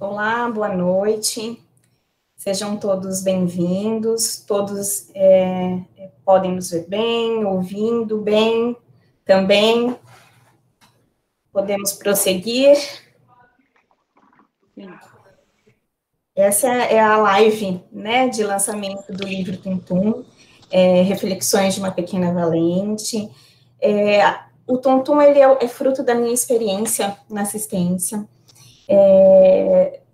Olá, boa noite. Sejam todos bem-vindos. Todos podem nos ver bem, ouvindo bem também. Podemos prosseguir. Sim. Essa é a live, né, de lançamento do livro Tum-Tum, Reflexões de uma Pequena Valente. O Tum-Tum, ele é fruto da minha experiência na assistência,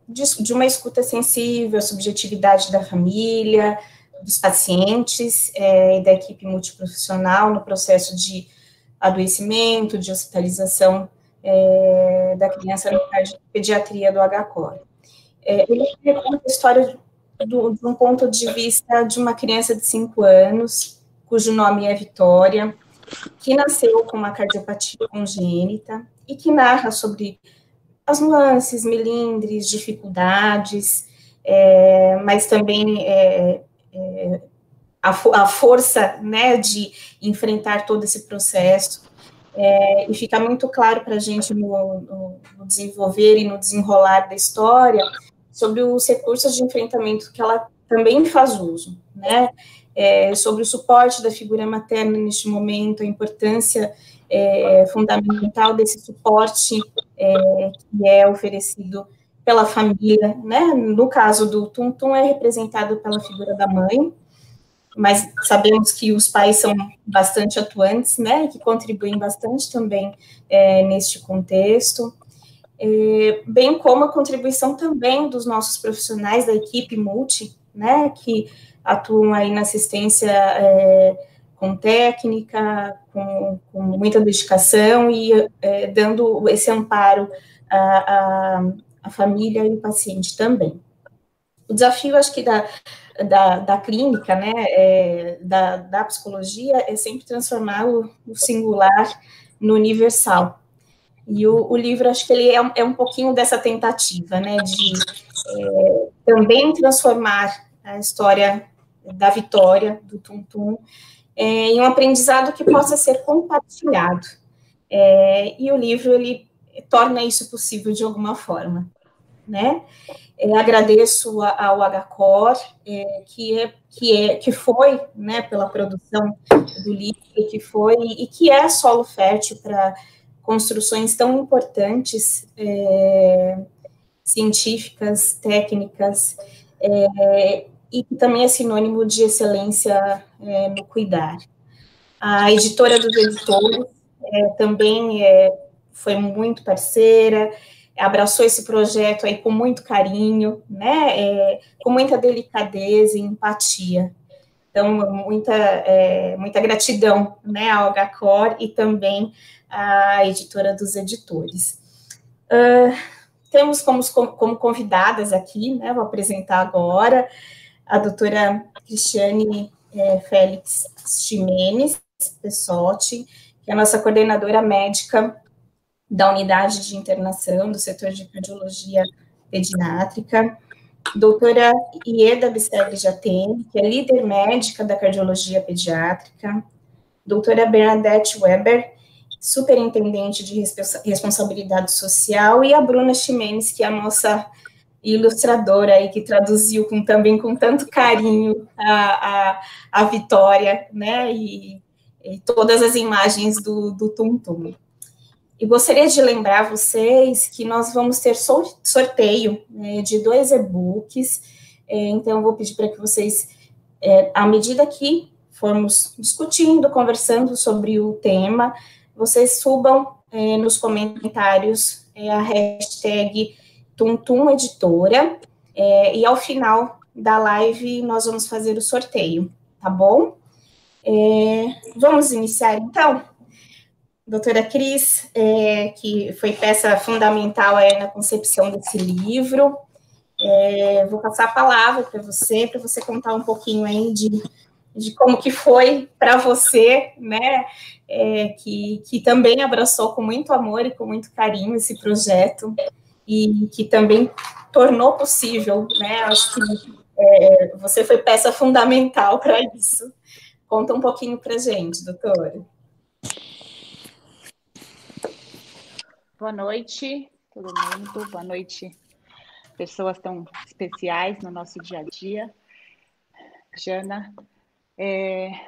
de uma escuta sensível, a subjetividade da família, dos pacientes e da equipe multiprofissional no processo de adoecimento, de hospitalização da criança no caso de pediatria do HCOR. Ele conta a história de um ponto de vista de uma criança de 5 anos, cujo nome é Vitória, que nasceu com uma cardiopatia congênita e que narra sobre as nuances, melindres, dificuldades, mas também a força, né, de enfrentar todo esse processo. E fica muito claro para a gente no desenvolver e no desenrolar da história sobre os recursos de enfrentamento que ela também faz uso, né? Sobre o suporte da figura materna neste momento, a importância fundamental desse suporte que é oferecido pela família, né? No caso do Tum-Tum, é representado pela figura da mãe, mas sabemos que os pais são bastante atuantes, né, que contribuem bastante também neste contexto, bem como a contribuição também dos nossos profissionais da equipe multi, né, que atuam aí na assistência com técnica, com muita dedicação e dando esse amparo à família e ao paciente também. O desafio, acho que da clínica, né, da psicologia, é sempre transformar o singular no universal. E o livro, acho que ele é um pouquinho dessa tentativa, né, de também transformar a história da Vitória, do Tum-Tum, em um aprendizado que possa ser compartilhado. E o livro, ele torna isso possível de alguma forma, né? Agradeço ao HCOR, que foi, né, pela produção do livro, que é solo fértil para construções tão importantes, científicas, técnicas, e que também é sinônimo de excelência no cuidar. A editora dos editores também foi muito parceira, abraçou esse projeto aí com muito carinho, né, com muita delicadeza e empatia. Então, muita gratidão, né, ao HCOR e também à editora dos editores. Temos como convidadas aqui, né, vou apresentar agora, a doutora Cristiane Félix Ximenes Pessotti, que é a nossa coordenadora médica da unidade de internação do setor de cardiologia pediátrica, doutora Ieda Bisegli Jatene, que é líder médica da cardiologia pediátrica, doutora Bernadette Weber, superintendente de responsabilidade social, e a Bruna Ximenes, que é a nossa ilustradora aí, que traduziu também com tanto carinho a Vitória, né, e todas as imagens do Tum-Tum. E gostaria de lembrar vocês que nós vamos ter sorteio de 2 e-books, então eu vou pedir para que vocês, à medida que formos discutindo, conversando sobre o tema, vocês subam nos comentários a hashtag Tum-Tum Editora, e ao final da live nós vamos fazer o sorteio, tá bom? Vamos iniciar então? Doutora Cris, que foi peça fundamental na concepção desse livro, vou passar a palavra para você contar um pouquinho aí de como que foi para você, né, que também abraçou com muito amor e com muito carinho esse projeto, e que também tornou possível, né, acho que você foi peça fundamental para isso. Conta um pouquinho para a gente, doutora. Boa noite, todo mundo. Boa noite pessoas tão especiais no nosso dia a dia. Jana,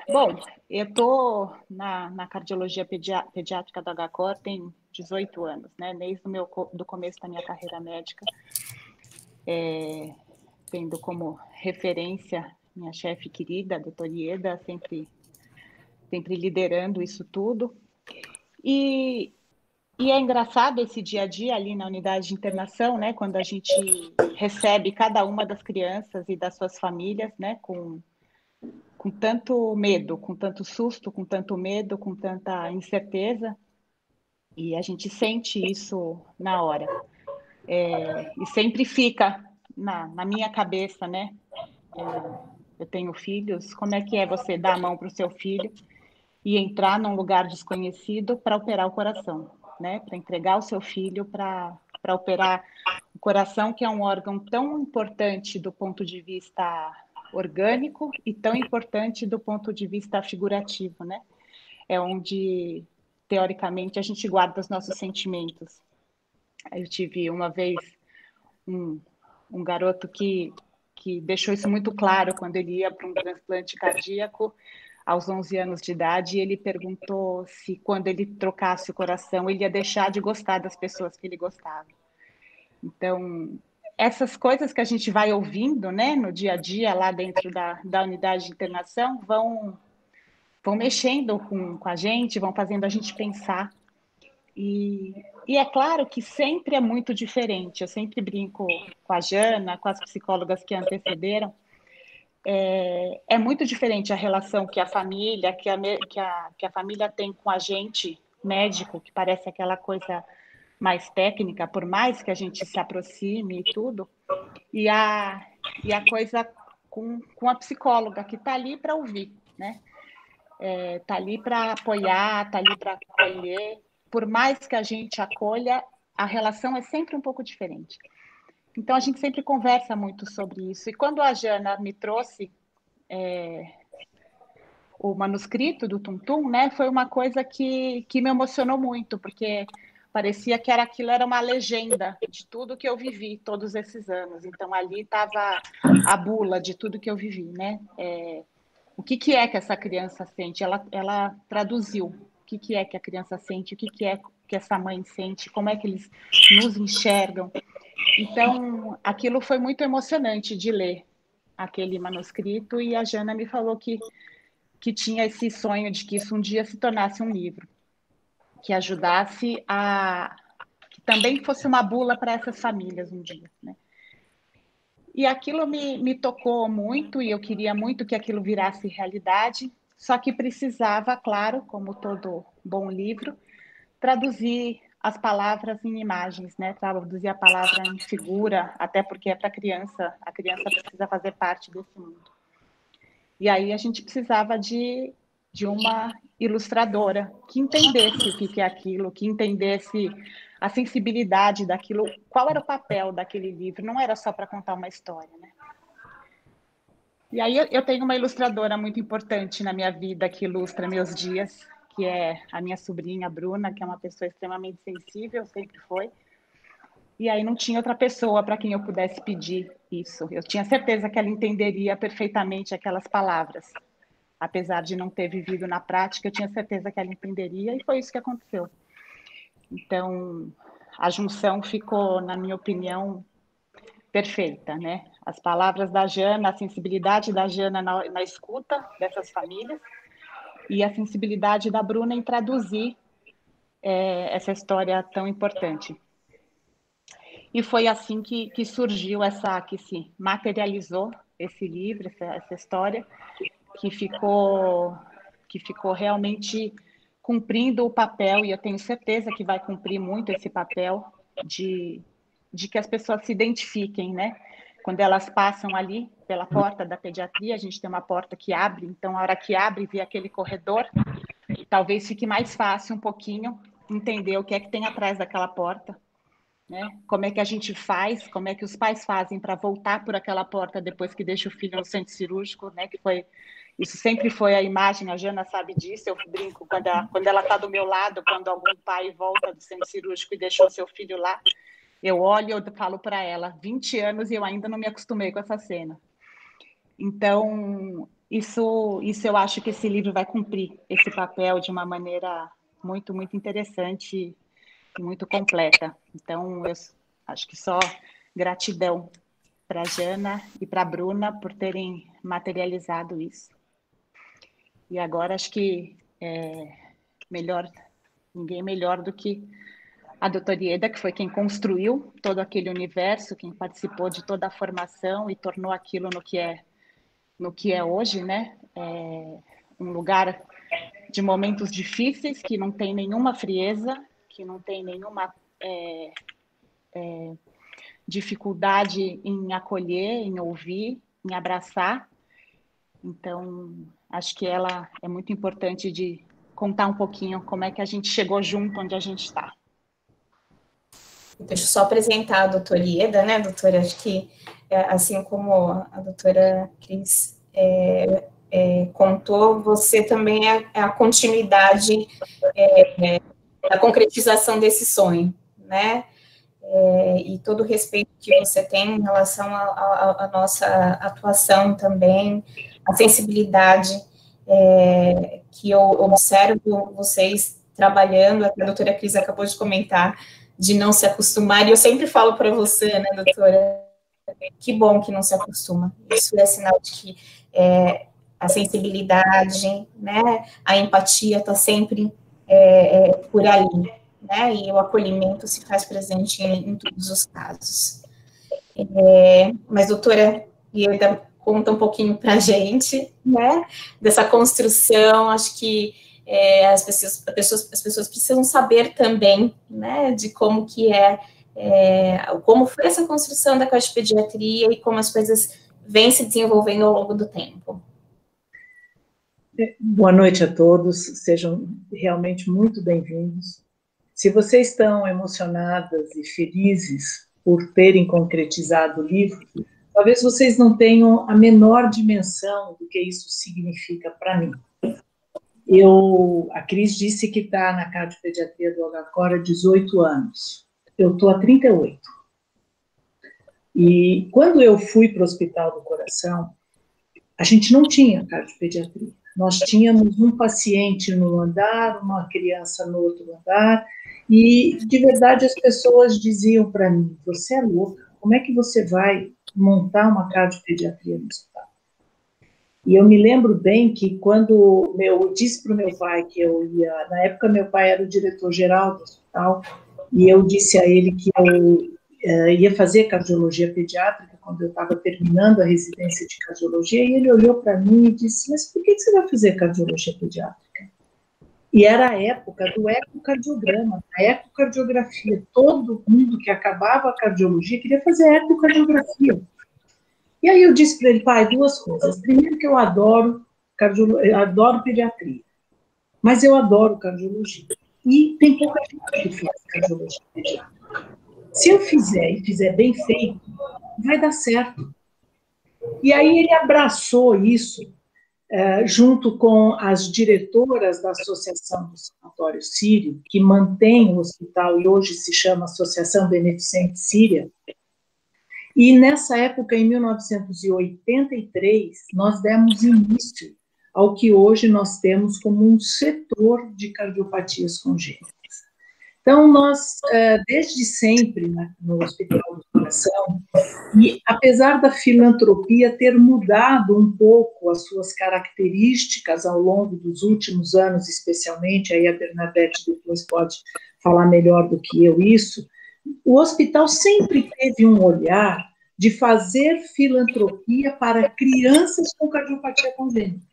bom, eu estou na cardiologia pediátrica da HCOR tem 18 anos, né? Desde do começo da minha carreira médica, tendo como referência minha chefe querida, a doutora Ieda, sempre liderando isso tudo. E é engraçado esse dia a dia ali na unidade de internação, né? Quando a gente recebe cada uma das crianças e das suas famílias, né? Com tanto medo, com tanto susto, com tanto medo, com tanta incerteza. E a gente sente isso na hora. E sempre fica na minha cabeça, né? Eu tenho filhos, como é que é você dar a mão para o seu filho e entrar num lugar desconhecido para operar o coração, né? Para entregar o seu filho para operar o coração, que é um órgão tão importante do ponto de vista orgânico e tão importante do ponto de vista figurativo, né? É onde, teoricamente, a gente guarda os nossos sentimentos. Eu tive uma vez um, um garoto que deixou isso muito claro quando ele ia para um transplante cardíaco aos 11 anos de idade, e ele perguntou se quando ele trocasse o coração, ele ia deixar de gostar das pessoas que ele gostava. Então, essas coisas que a gente vai ouvindo, né, no dia a dia, lá dentro da unidade de internação, vão mexendo com a gente, vão fazendo a gente pensar. E é claro que sempre é muito diferente. Eu sempre brinco com a Jana, com as psicólogas que antecederam. É muito diferente a relação que a família, que a família tem com a gente, médico, que parece aquela coisa mais técnica, por mais que a gente se aproxime e tudo, e a coisa com a psicóloga, que está ali para ouvir, né? Está ali para apoiar, está ali para acolher. Por mais que a gente acolha, a relação é sempre um pouco diferente. Então, a gente sempre conversa muito sobre isso. E quando a Jana me trouxe o manuscrito do Tum Tum, né, foi uma coisa que me emocionou muito, porque parecia que aquilo era uma legenda de tudo que eu vivi todos esses anos. Então, ali estava a bula de tudo que eu vivi, né? O que é que essa criança sente? Ela traduziu o que é que a criança sente, o que é que essa mãe sente, como é que eles nos enxergam. Então, aquilo foi muito emocionante de ler aquele manuscrito, e a Jana me falou que tinha esse sonho de que isso um dia se tornasse um livro, que ajudasse que também fosse uma bula para essas famílias um dia, né? E aquilo me tocou muito, e eu queria muito que aquilo virasse realidade, só que precisava, claro, como todo bom livro, traduzir as palavras em imagens, né? Traduzir a palavra em figura, até porque é para a criança precisa fazer parte desse mundo. E aí a gente precisava de uma ilustradora que entendesse o que é aquilo, que entendesse a sensibilidade daquilo, qual era o papel daquele livro, não era só para contar uma história, né? E aí eu tenho uma ilustradora muito importante na minha vida que ilustra meus dias, que é a minha sobrinha Bruna, que é uma pessoa extremamente sensível, sempre foi. E aí não tinha outra pessoa para quem eu pudesse pedir isso. Eu tinha certeza que ela entenderia perfeitamente aquelas palavras. Apesar de não ter vivido na prática, eu tinha certeza que ela entenderia, e foi isso que aconteceu. Então, a junção ficou, na minha opinião, perfeita, né? As palavras da Jana, a sensibilidade da Jana na escuta dessas famílias, e a sensibilidade da Bruna em traduzir essa história tão importante. E foi assim que surgiu que se materializou esse livro, essa história, que ficou realmente cumprindo o papel, e eu tenho certeza que vai cumprir muito esse papel de que as pessoas se identifiquem, né? Quando elas passam ali pela porta da pediatria, a gente tem uma porta que abre, então a hora que abre e vê aquele corredor, talvez fique mais fácil um pouquinho entender o que é que tem atrás daquela porta, né? Como é que a gente faz, como é que os pais fazem para voltar por aquela porta depois que deixa o filho no centro cirúrgico, né? Isso sempre foi a imagem, a Jana sabe disso, eu brinco, quando ela está do meu lado, quando algum pai volta do centro cirúrgico e deixou seu filho lá, Eu olho e eu falo para ela, 20 anos e eu ainda não me acostumei com essa cena. Então, isso eu acho que esse livro vai cumprir esse papel de uma maneira muito, muito interessante e muito completa. Então, eu acho que só gratidão para a Jana e para a Bruna por terem materializado isso. E agora acho que ninguém melhor do que a doutora Ieda, que foi quem construiu todo aquele universo, quem participou de toda a formação e tornou aquilo no que é hoje, né? Um lugar de momentos difíceis, que não tem nenhuma frieza, que não tem nenhuma dificuldade em acolher, em ouvir, em abraçar. Então, acho que ela é muito importante de contar um pouquinho como é que a gente chegou junto onde a gente está. Deixa eu só apresentar a doutora Ieda, né, doutora? Acho que, assim como a doutora Cris contou, você também é a continuidade da concretização desse sonho, né? E todo o respeito que você tem em relação à nossa atuação também, a sensibilidade que eu observo vocês trabalhando, a doutora Cris acabou de comentar, de não se acostumar, e eu sempre falo para você, né, doutora, que bom que não se acostuma, isso é sinal de que a sensibilidade, né, a empatia está sempre por ali, né, e o acolhimento se faz presente em todos os casos. Mas, doutora Ieda, conta um pouquinho para a gente, né, dessa construção, acho que as pessoas precisam saber também, né, de como que como foi essa construção da cardiopediatria e como as coisas vêm se desenvolvendo ao longo do tempo. Boa noite a todos, sejam realmente muito bem-vindos. Se vocês estão emocionadas e felizes por terem concretizado o livro, talvez vocês não tenham a menor dimensão do que isso significa para mim. A Cris disse que está na cardiopediatria do HCOR há 18 anos. Eu estou há 38. E quando eu fui para o Hospital do Coração, a gente não tinha cardiopediatria. Nós tínhamos um paciente num andar, uma criança no outro andar, e, de verdade, as pessoas diziam para mim, você é louca, como é que você vai montar uma cardiopediatria no hospital? E eu me lembro bem que quando eu disse para o meu pai que eu ia, na época meu pai era o diretor-geral do hospital, e eu disse a ele que eu ia fazer cardiologia pediátrica quando eu estava terminando a residência de cardiologia, e ele olhou para mim e disse, mas por que você vai fazer cardiologia pediátrica? E era a época do ecocardiograma, a ecocardiografia. Todo mundo que acabava a cardiologia queria fazer ecocardiografia. E aí eu disse para ele, pai, duas coisas. Primeiro que eu adoro pediatria, mas eu adoro cardiologia. E tem pouca gente que faz cardiologia pediátrica. Se eu fizer e fizer bem feito, vai dar certo. E aí ele abraçou isso, junto com as diretoras da Associação do Sanatório Sírio, que mantém o hospital e hoje se chama Associação Beneficente Síria. E nessa época, em 1983, nós demos início ao que hoje nós temos como um setor de cardiopatias congênitas. Então, nós, desde sempre, né, no Hospital do Coração, e apesar da filantropia ter mudado um pouco as suas características ao longo dos últimos anos, especialmente, aí a Bernadette depois pode falar melhor do que eu isso, o hospital sempre teve um olhar de fazer filantropia para crianças com cardiopatia congênita.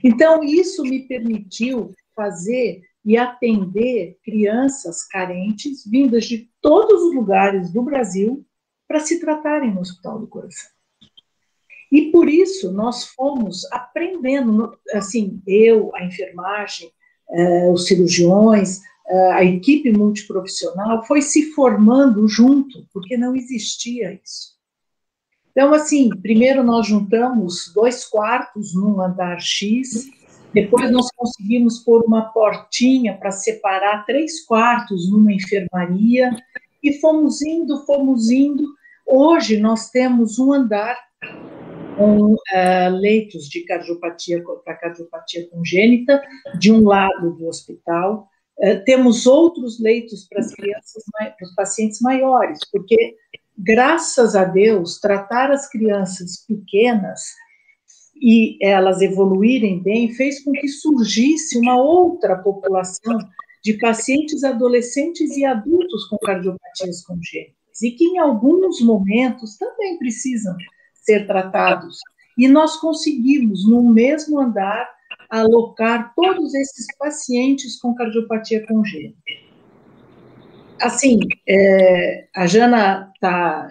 Então, isso me permitiu fazer e atender crianças carentes, vindas de todos os lugares do Brasil, para se tratarem no Hospital do Coração. E por isso nós fomos aprendendo, assim, eu, a enfermagem, os cirurgiões, a equipe multiprofissional foi se formando junto, porque não existia isso. Então, assim, primeiro nós juntamos 2 quartos num andar X, depois nós conseguimos pôr uma portinha para separar 3 quartos numa enfermaria, E fomos indo, fomos indo. Hoje nós temos um andar com leitos de cardiopatia para cardiopatia congênita, de um lado do hospital. Temos outros leitos para as crianças, para os pacientes maiores, porque, graças a Deus, tratar as crianças pequenas e elas evoluírem bem fez com que surgisse uma outra população de pacientes adolescentes e adultos com cardiopatias congênitas, e que em alguns momentos também precisam ser tratados. E nós conseguimos, no mesmo andar, alocar todos esses pacientes com cardiopatia congênita. Assim, a Jana está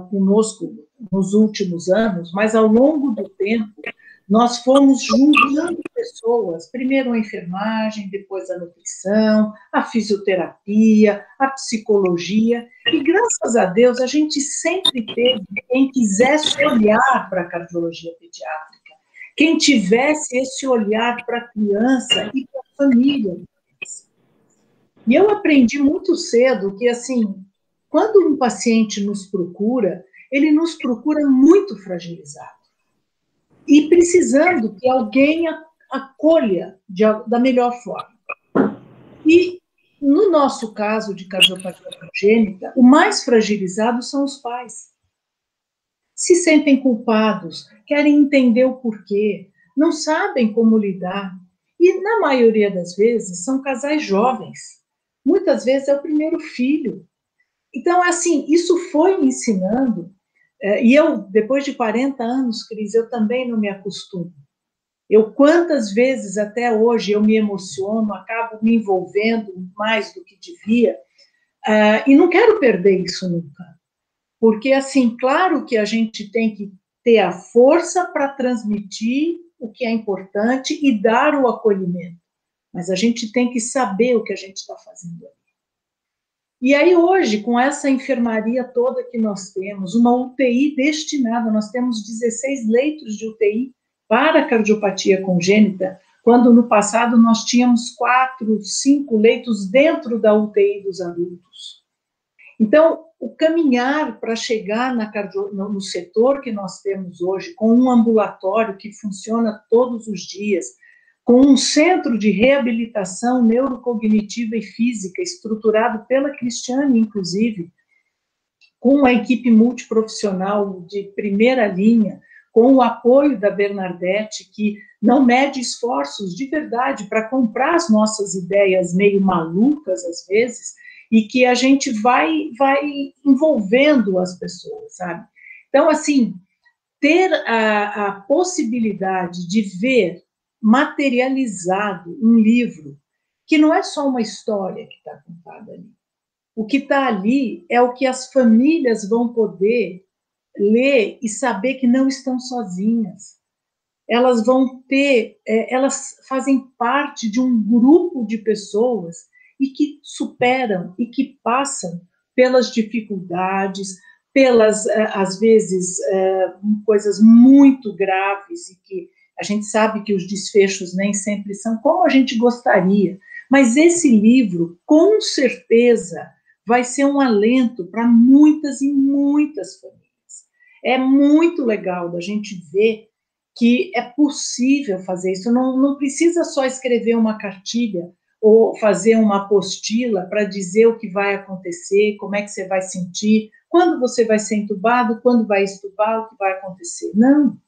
conosco nos últimos anos, mas ao longo do tempo, nós fomos juntando pessoas, primeiro a enfermagem, depois a nutrição, a fisioterapia, a psicologia, e graças a Deus a gente sempre teve quem quisesse olhar para a cardiologia pediátrica, quem tivesse esse olhar para a criança e para a família. E eu aprendi muito cedo que, assim, quando um paciente nos procura, ele nos procura muito fragilizado e precisando que alguém acolha da melhor forma. E, no nosso caso de cardiopatia congênita, o mais fragilizado são os pais. Se sentem culpados, querem entender o porquê, não sabem como lidar. E, na maioria das vezes, são casais jovens. Muitas vezes é o primeiro filho. Então, assim, isso foi me ensinando. E eu, depois de 40 anos, Cris, eu também não me acostumo. Quantas vezes até hoje eu me emociono, acabo me envolvendo mais do que devia, e não quero perder isso nunca. Porque, assim, claro que a gente tem que ter a força para transmitir o que é importante e dar o acolhimento. Mas a gente tem que saber o que a gente está fazendo ali. E aí hoje, com essa enfermaria toda que nós temos, uma UTI destinada, nós temos 16 leitos de UTI para cardiopatia congênita, quando no passado nós tínhamos 4, 5 leitos dentro da UTI dos adultos. Então, o caminhar para chegar no setor que nós temos hoje, com um ambulatório que funciona todos os dias, com um centro de reabilitação neurocognitiva e física, estruturado pela Cristiane, inclusive, com uma equipe multiprofissional de primeira linha, com o apoio da Bernadette, que não mede esforços de verdade para comprar as nossas ideias meio malucas, às vezes, e que a gente vai envolvendo as pessoas, sabe? Então, assim, ter a possibilidade de ver materializado um livro, que não é só uma história que está contada ali. O que está ali é o que as famílias vão poder ler e saber que não estão sozinhas. Elas vão ter, elas fazem parte de um grupo de pessoas e que superam e que passam pelas dificuldades, pelas, às vezes, coisas muito graves e que a gente sabe que os desfechos nem sempre são como a gente gostaria, mas esse livro, com certeza, vai ser um alento para muitas e muitas famílias. É muito legal da gente ver que é possível fazer isso, não precisa só escrever uma cartilha ou fazer uma apostila para dizer o que vai acontecer, como é que você vai sentir, quando você vai ser entubado, quando vai estubar, o que vai acontecer. Não.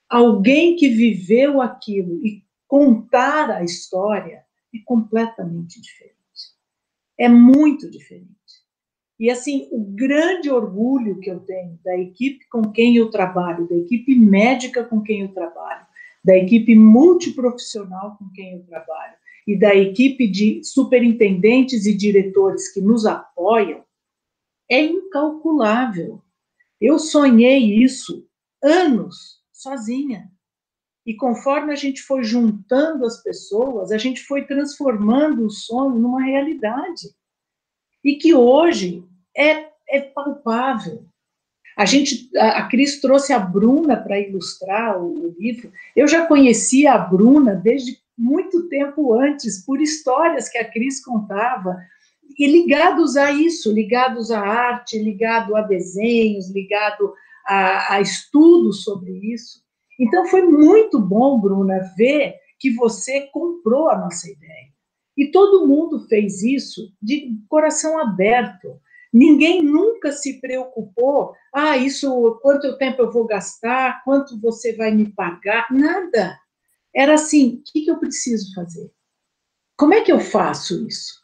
Alguém que viveu aquilo e contar a história é completamente diferente. É muito diferente. E, assim, o grande orgulho que eu tenho da equipe com quem eu trabalho, da equipe médica com quem eu trabalho, da equipe multiprofissional com quem eu trabalho e da equipe de superintendentes e diretores que nos apoiam, é incalculável. Eu sonhei isso anos sozinha. E conforme a gente foi juntando as pessoas, a gente foi transformando o sonho numa realidade. E que hoje é palpável. A Cris trouxe a Bruna para ilustrar o livro. Eu já conhecia a Bruna desde muito tempo antes, por histórias que a Cris contava e ligados a isso, ligados à arte, ligado a desenhos, ligado a estudos sobre isso. Então, foi muito bom, Bruna, ver que você comprou a nossa ideia. E todo mundo fez isso de coração aberto. Ninguém nunca se preocupou, isso, quanto tempo eu vou gastar, quanto você vai me pagar, nada. Era assim, o que eu preciso fazer? Como é que eu faço isso?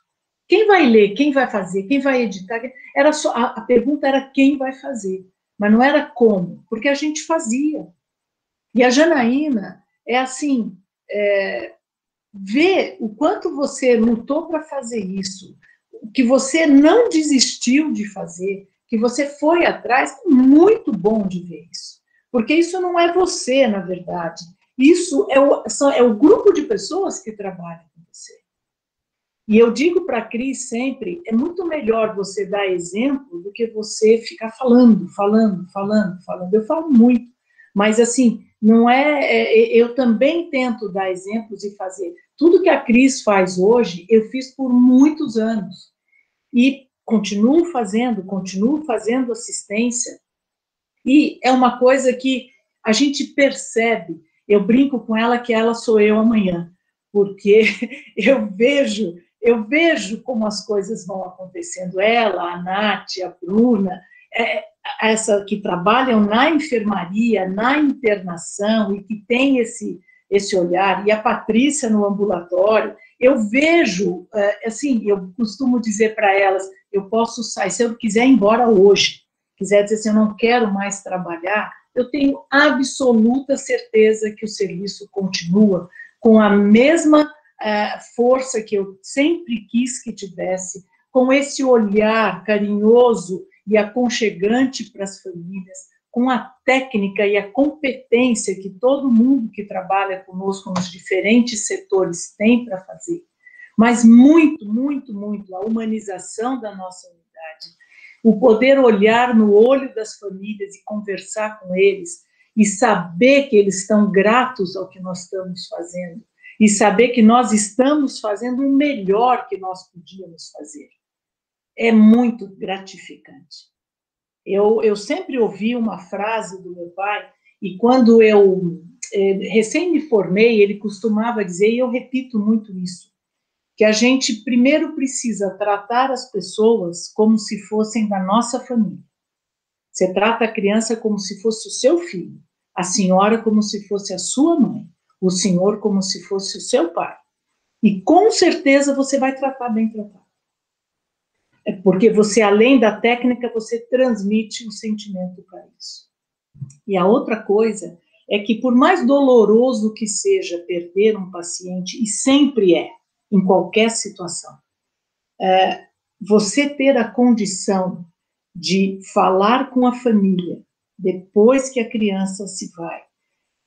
Quem vai ler, quem vai fazer, quem vai editar? Era só, a pergunta era quem vai fazer, mas não era como, porque a gente fazia. E a Janaína é assim, ver o quanto você lutou para fazer isso, que você não desistiu de fazer, que você foi atrás, muito bom de ver isso. Porque isso não é você, na verdade. Isso é o grupo de pessoas que trabalham com você. E eu digo para a Cris sempre, é muito melhor você dar exemplo do que você ficar falando. Eu falo muito, mas assim, não eu também tento dar exemplos e fazer. Tudo que a Cris faz hoje, eu fiz por muitos anos. E continuo fazendo assistência. E é uma coisa que a gente percebe. Eu brinco com ela que ela sou eu amanhã, porque eu vejo como as coisas vão acontecendo. Ela, a Nath, a Bruna, essa que trabalham na enfermaria, na internação e que tem esse olhar, e a Patrícia no ambulatório, eu vejo, assim, eu costumo dizer para elas, eu posso sair, se eu quiser ir embora hoje, quiser dizer assim, eu não quero mais trabalhar, eu tenho absoluta certeza que o serviço continua com a mesma força que eu sempre quis que tivesse, com esse olhar carinhoso e aconchegante para as famílias, com a técnica e a competência que todo mundo que trabalha conosco nos diferentes setores tem para fazer, mas muito a humanização da nossa unidade, o poder olhar no olho das famílias e conversar com eles, e saber que eles estão gratos ao que nós estamos fazendo, e saber que nós estamos fazendo o melhor que nós podíamos fazer. É muito gratificante. Eu sempre ouvi uma frase do meu pai, e quando eu recém me formei, ele costumava dizer, e eu repito muito isso, que a gente primeiro precisa tratar as pessoas como se fossem da nossa família. Você trata a criança como se fosse o seu filho, a senhora como se fosse a sua mãe, o senhor como se fosse o seu pai. E com certeza você vai tratar bem tratado. Porque você, além da técnica, você transmite um sentimento para isso. E a outra coisa é que, por mais doloroso que seja perder um paciente, e sempre é, em qualquer situação, você ter a condição de falar com a família depois que a criança se vai,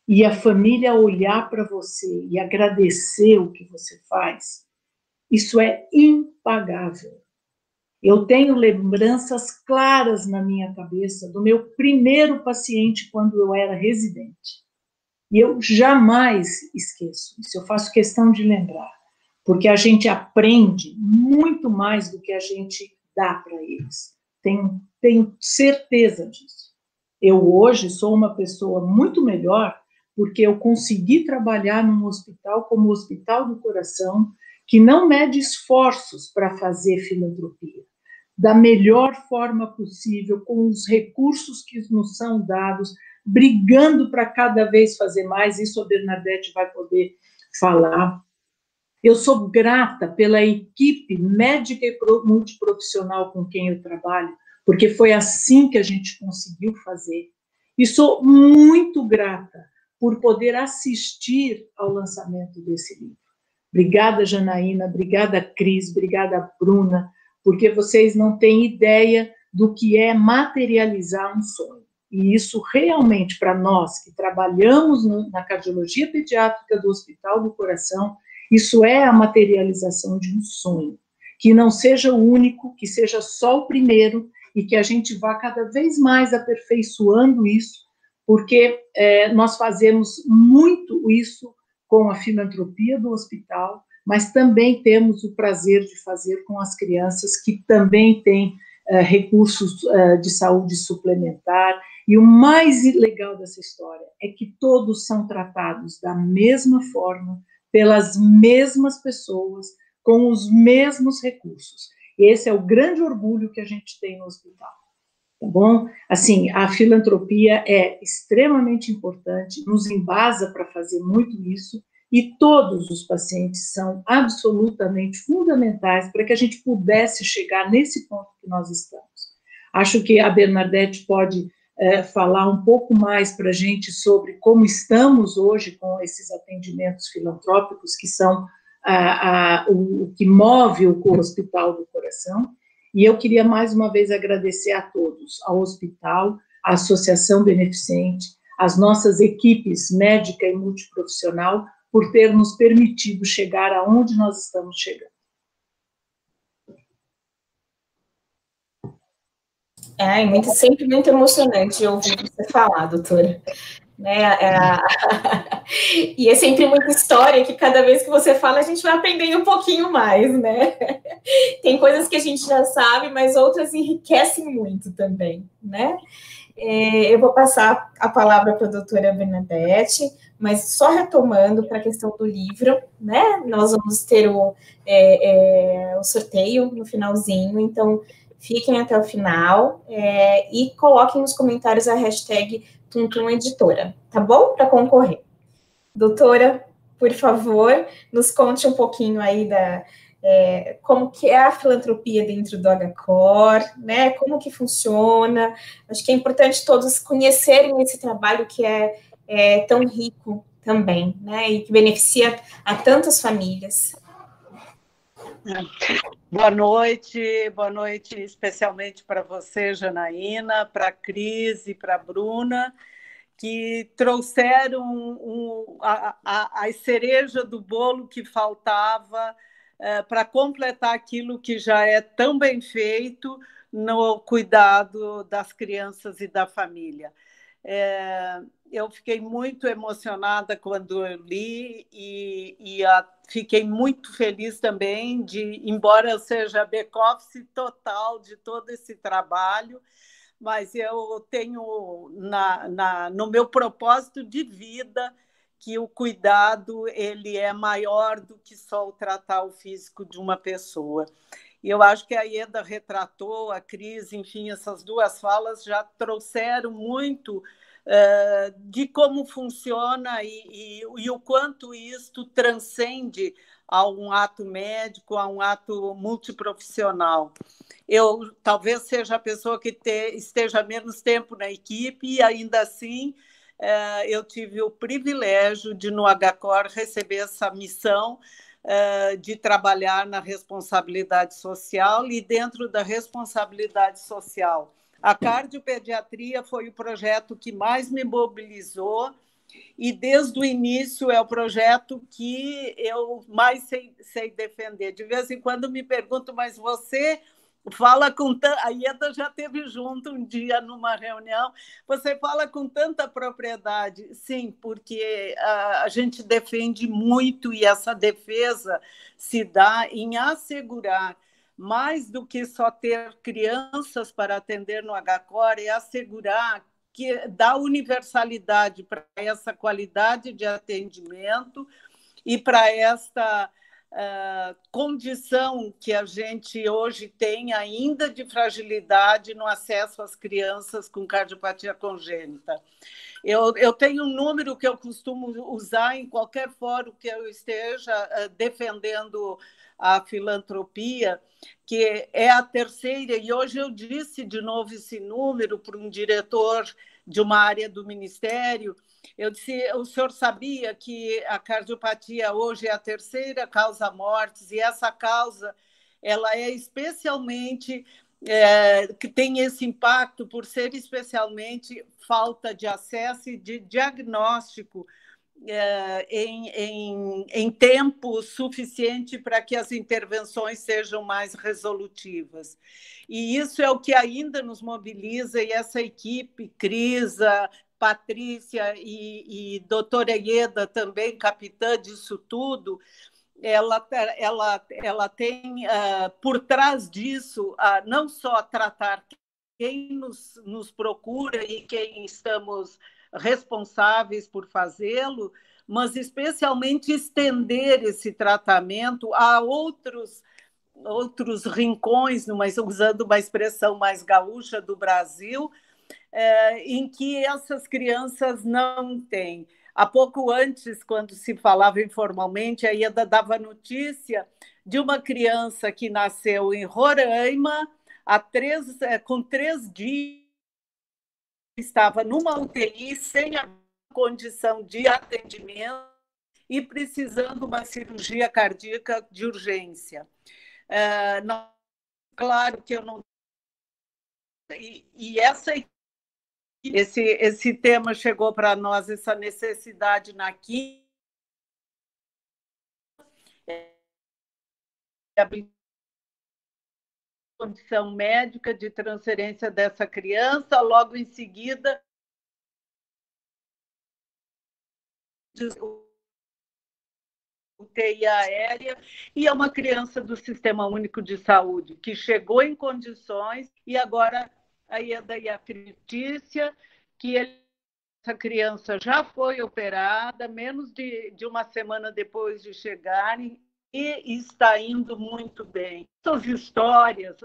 e a família olhar para você e agradecer o que você faz, isso é impagável. Eu tenho lembranças claras na minha cabeça do meu primeiro paciente quando eu era residente. E eu jamais esqueço isso, eu faço questão de lembrar, porque a gente aprende muito mais do que a gente dá para eles. Tenho certeza disso. Eu hoje sou uma pessoa muito melhor porque eu consegui trabalhar num hospital como o Hospital do Coração, que não mede esforços para fazer filantropia, da melhor forma possível, com os recursos que nos são dados, brigando para cada vez fazer mais, isso a Bernadette vai poder falar. Eu sou grata pela equipe médica e multiprofissional com quem eu trabalho, porque foi assim que a gente conseguiu fazer. E sou muito grata por poder assistir ao lançamento desse livro. Obrigada, Janaína, obrigada, Cris, obrigada, Bruna, porque vocês não têm ideia do que é materializar um sonho. E isso realmente, para nós que trabalhamos na cardiologia pediátrica do Hospital do Coração, isso é a materialização de um sonho. Que não seja o único, que seja só o primeiro, e que a gente vá cada vez mais aperfeiçoando isso, porque nós fazemos muito isso com a filantropia do hospital, mas também temos o prazer de fazer com as crianças que também têm recursos de saúde suplementar. E o mais legal dessa história é que todos são tratados da mesma forma, pelas mesmas pessoas, com os mesmos recursos. E esse é o grande orgulho que a gente tem no hospital. Tá bom? Assim, a filantropia é extremamente importante, nos embasa para fazer muito isso, e todos os pacientes são absolutamente fundamentais para que a gente pudesse chegar nesse ponto que nós estamos. Acho que a Bernadette pode falar um pouco mais para a gente sobre como estamos hoje com esses atendimentos filantrópicos, que são o que move o Hospital do Coração. E eu queria mais uma vez agradecer a todos, ao hospital, à Associação Beneficente, às nossas equipes médica e multiprofissional, por ter nos permitido chegar aonde nós estamos chegando. Sempre muito emocionante ouvir você falar, doutora. E é sempre muita história que cada vez que você fala a gente vai aprendendo um pouquinho mais, né? Tem coisas que a gente já sabe, mas outras enriquecem muito também, né? Eu vou passar a palavra para a doutora Bernadette, mas só retomando para a questão do livro, né? Nós vamos ter o sorteio no finalzinho, então fiquem até o final e coloquem nos comentários a hashtag Tuntum Editora, tá bom? Para concorrer. Doutora, por favor, nos conte um pouquinho aí como que é a filantropia dentro do HCOR, né? Como que funciona. Acho que é importante todos conhecerem esse trabalho que é tão rico também, né? E que beneficia a tantas famílias. Boa noite especialmente para você, Janaína, para a Cris e para a Bruna, que trouxeram a cereja do bolo que faltava para completar aquilo que já é tão bem feito no cuidado das crianças e da família. Eu fiquei muito emocionada quando eu li e fiquei muito feliz também embora eu seja back-office total de todo esse trabalho, mas eu tenho no meu propósito de vida que o cuidado ele é maior do que só o tratar o físico de uma pessoa. E eu acho que a Ieda retratou, a Cris, enfim, essas duas falas já trouxeram muito de como funciona e o quanto isto transcende a um ato médico, a um ato multiprofissional. Eu talvez seja a pessoa que esteja menos tempo na equipe e, ainda assim, eu tive o privilégio de, no HCOR, receber essa missão de trabalhar na responsabilidade social e, dentro da responsabilidade social, a cardiopediatria foi o projeto que mais me mobilizou e, desde o início, é o projeto que eu mais sei defender. De vez em quando me pergunto, mas você fala com... A Ieda já esteve junto um dia numa reunião. Você fala com tanta propriedade. Sim, porque a gente defende muito e essa defesa se dá em assegurar, mais do que só ter crianças para atender no HCOR, é assegurar que dá universalidade para essa qualidade de atendimento e para esta condição que a gente hoje tem ainda de fragilidade no acesso às crianças com cardiopatia congênita. Eu tenho um número que eu costumo usar em qualquer fórum que eu esteja defendendo a filantropia, que é a terceira, e hoje eu disse de novo esse número para um diretor de uma área do Ministério. Eu disse, o senhor sabia que a cardiopatia hoje é a terceira causa mortes, e essa causa ela é especialmente... que tem esse impacto por ser especialmente falta de acesso e de diagnóstico em tempo suficiente para que as intervenções sejam mais resolutivas. E isso é o que ainda nos mobiliza, e essa equipe, Crisa, Patrícia e doutora Ieda, também capitã disso tudo, ela tem por trás disso não só tratar quem nos procura e quem estamos responsáveis por fazê-lo, mas especialmente estender esse tratamento a outros rincões, usando uma expressão mais gaúcha do Brasil, em que essas crianças não têm. Há pouco antes, quando se falava informalmente, a Ieda dava notícia de uma criança que nasceu em Roraima, com 3 dias, estava numa UTI, sem a condição de atendimento e precisando de uma cirurgia cardíaca de urgência. Claro que eu não... Esse tema chegou para nós, essa necessidade na quinta, condição médica de transferência dessa criança, logo em seguida UTI aérea, e é uma criança do Sistema Único de Saúde, que chegou em condições, e agora a Ieda e a notícia que essa criança já foi operada, menos de uma semana depois de chegarem, e está indo muito bem. Essas histórias,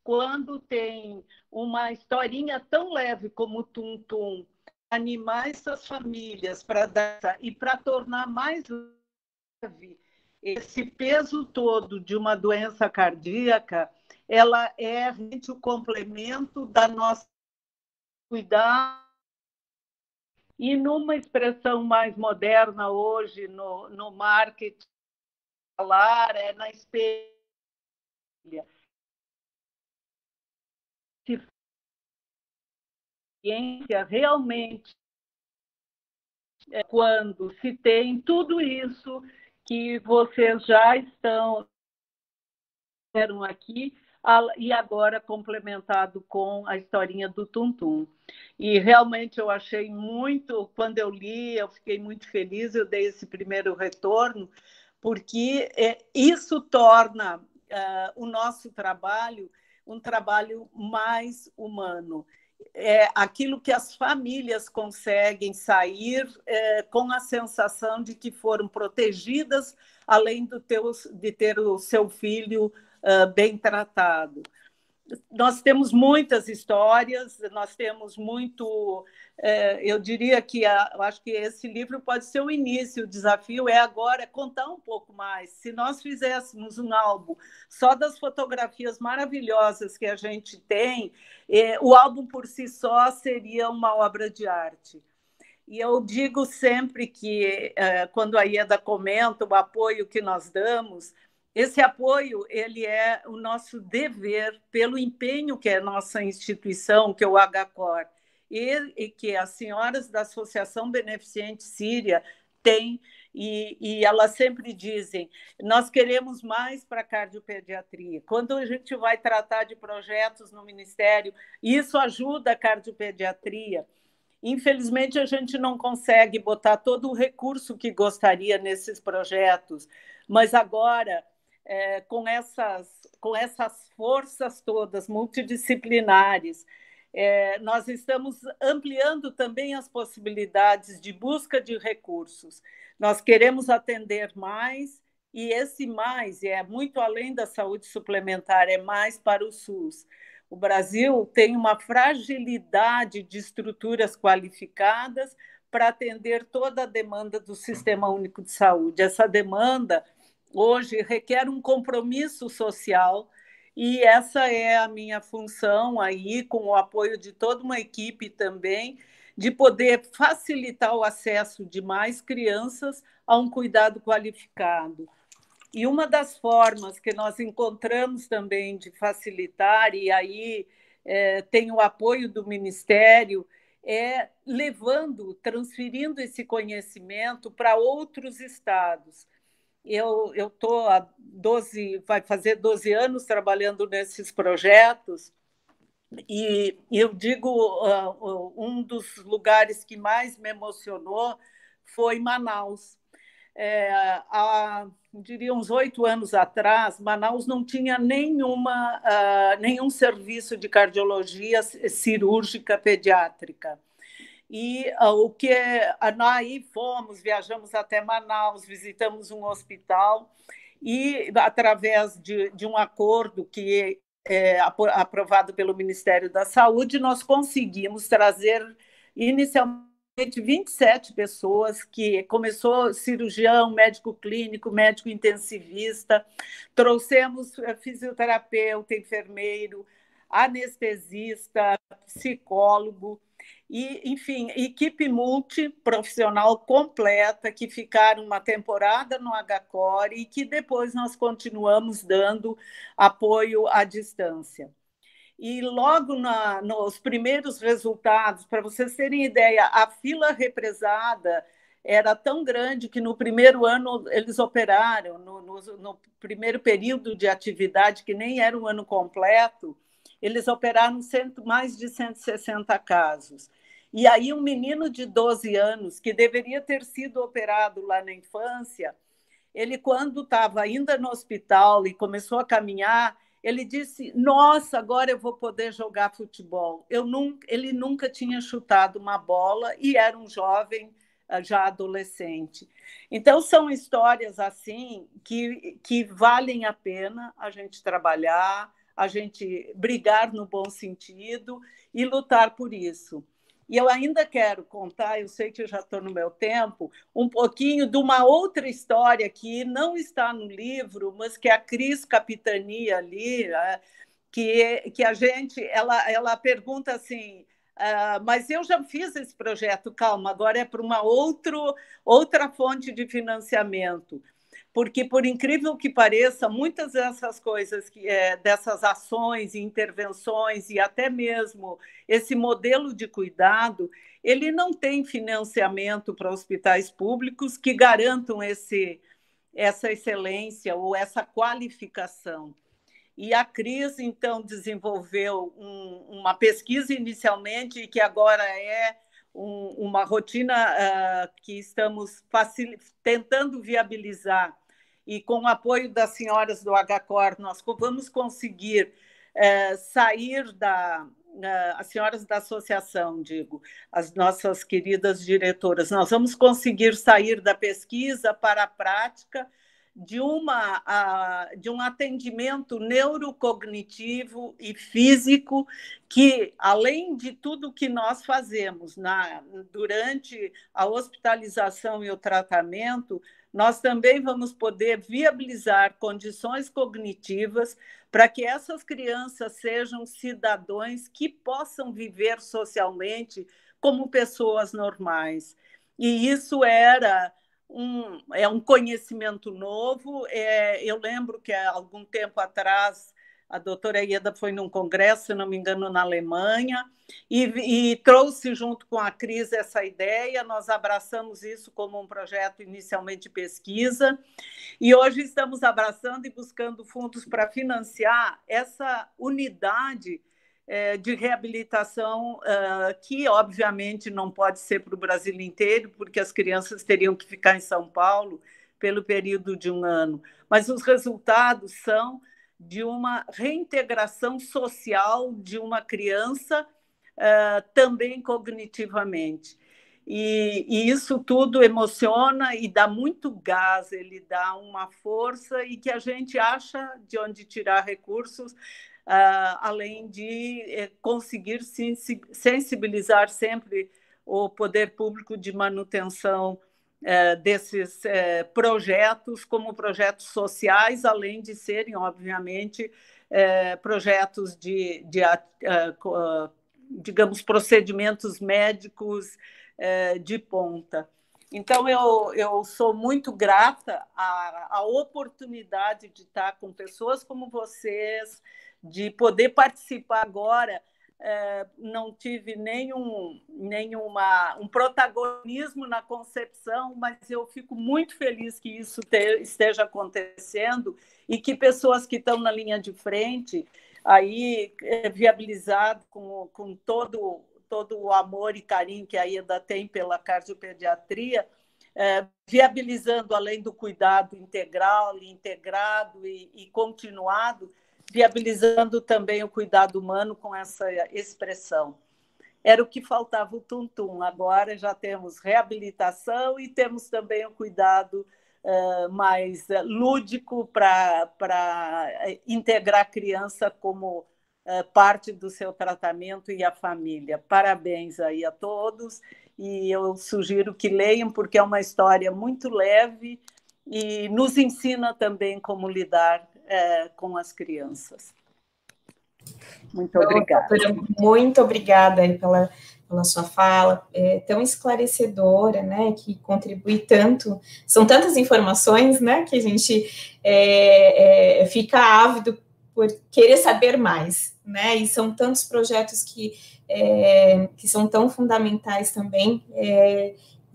quando tem uma historinha tão leve como o Tum Tum, animar essas famílias e para tornar mais leve esse peso todo de uma doença cardíaca, ela é realmente o complemento da nossa cuidar. E numa expressão mais moderna hoje, no marketing, falar na experiência. Realmente, quando se tem tudo isso que vocês já estão aqui, e agora complementado com a historinha do Tum Tum. E realmente eu achei muito, quando eu li, eu fiquei muito feliz, eu dei esse primeiro retorno, porque isso torna o nosso trabalho um trabalho mais humano. Aquilo que as famílias conseguem sair com a sensação de que foram protegidas, além de ter o seu filho bem tratado. Nós temos muitas histórias, nós temos muito... eu diria que eu acho que esse livro pode ser o início, o desafio é agora contar um pouco mais. Se nós fizéssemos um álbum só das fotografias maravilhosas que a gente tem, o álbum por si só seria uma obra de arte. E eu digo sempre que, quando a Ieda comenta o apoio que nós damos, esse apoio ele é o nosso dever pelo empenho que é a nossa instituição, que é o HCOR, e que as senhoras da Associação Beneficente Síria têm, e elas sempre dizem, nós queremos mais para a cardiopediatria. Quando a gente vai tratar de projetos no Ministério, isso ajuda a cardiopediatria. Infelizmente, a gente não consegue botar todo o recurso que gostaria nesses projetos, mas agora, com essas forças todas multidisciplinares, nós estamos ampliando também as possibilidades de busca de recursos. Nós queremos atender mais, e esse mais é muito além da saúde suplementar, é mais para o SUS. O Brasil tem uma fragilidade de estruturas qualificadas para atender toda a demanda do Sistema Único de Saúde. Essa demanda, hoje, requer um compromisso social, e essa é a minha função aí, com o apoio de toda uma equipe também, de poder facilitar o acesso de mais crianças a um cuidado qualificado. E uma das formas que nós encontramos também de facilitar, e aí tem o apoio do Ministério, é transferindo esse conhecimento para outros estados. Eu estou vai fazer 12 anos trabalhando nesses projetos, e eu digo, um dos lugares que mais me emocionou foi Manaus. diria uns 8 anos atrás, Manaus não tinha nenhum serviço de cardiologia cirúrgica pediátrica. E aí viajamos até Manaus, visitamos um hospital e, através de um acordo que é aprovado pelo Ministério da Saúde, nós conseguimos trazer inicialmente 27 pessoas, que começou cirurgião, médico clínico, médico intensivista, trouxemos fisioterapeuta, enfermeiro, anestesista, psicólogo, e, enfim, equipe multiprofissional completa, que ficaram uma temporada no HCOR e que depois nós continuamos dando apoio à distância. E logo nos primeiros resultados, para vocês terem ideia, a fila represada era tão grande que no primeiro ano eles operaram, no primeiro período de atividade, que nem era um ano completo, eles operaram mais de 160 casos. E aí um menino de 12 anos, que deveria ter sido operado lá na infância, ele, quando estava ainda no hospital e começou a caminhar, ele disse: nossa, agora eu vou poder jogar futebol. Ele nunca tinha chutado uma bola e era um jovem, já adolescente. Então, são histórias assim que valem a pena a gente trabalhar, a gente brigar no bom sentido e lutar por isso. E eu ainda quero contar, eu sei que eu já estou no meu tempo, um pouquinho de uma outra história que não está no livro, mas que a Cris Capitania ali, que a gente, ela pergunta assim: mas eu já fiz esse projeto, calma, agora é para uma outra fonte de financiamento. Porque, por incrível que pareça, muitas dessas coisas, dessas ações e intervenções, e até mesmo esse modelo de cuidado, ele não tem financiamento para hospitais públicos que garantam essa excelência ou essa qualificação. E a Cris, então, desenvolveu uma pesquisa inicialmente, que agora é uma rotina que estamos tentando viabilizar, e com o apoio das senhoras do HCOR, nós vamos conseguir sair as senhoras da associação, digo, as nossas queridas diretoras, nós vamos conseguir sair da pesquisa para a prática de um atendimento neurocognitivo e físico que, além de tudo que nós fazemos durante a hospitalização e o tratamento, nós também vamos poder viabilizar condições cognitivas para que essas crianças sejam cidadãos que possam viver socialmente como pessoas normais. E isso é um conhecimento novo. Eu lembro que, há algum tempo atrás, a doutora Ieda foi num congresso, se não me engano, na Alemanha, e trouxe junto com a Cris essa ideia. Nós abraçamos isso como um projeto inicialmente de pesquisa, e hoje estamos abraçando e buscando fundos para financiar essa unidade de reabilitação, que, obviamente, não pode ser para o Brasil inteiro, porque as crianças teriam que ficar em São Paulo pelo período de 1 ano. Mas os resultados são de uma reintegração social de uma criança, também cognitivamente. E isso tudo emociona e dá muito gás, ele dá uma força, e que a gente acha de onde tirar recursos, além de conseguir sensibilizar sempre o poder público de manutenção desses projetos como projetos sociais, além de serem, obviamente, projetos digamos, procedimentos médicos de ponta. Então, eu sou muito grata à oportunidade de estar com pessoas como vocês, de poder participar agora. Não tive um protagonismo na concepção, mas eu fico muito feliz que isso esteja acontecendo e que pessoas que estão na linha de frente, aí viabilizado com todo o amor e carinho que a Ieda tem pela cardiopediatria, viabilizando, além do cuidado integral, integrado e continuado, viabilizando também o cuidado humano com essa expressão. Era o que faltava o Tum-Tum. Agora já temos reabilitação e temos também o cuidado mais lúdico para integrar a criança como parte do seu tratamento e a família. Parabéns aí a todos, e eu sugiro que leiam, porque é uma história muito leve e nos ensina também como lidar com as crianças. Muito obrigada. Doutora, muito obrigada aí pela sua fala, tão esclarecedora, né, que contribui tanto, são tantas informações, né, que a gente fica ávido por querer saber mais, né, e são tantos projetos que são tão fundamentais também,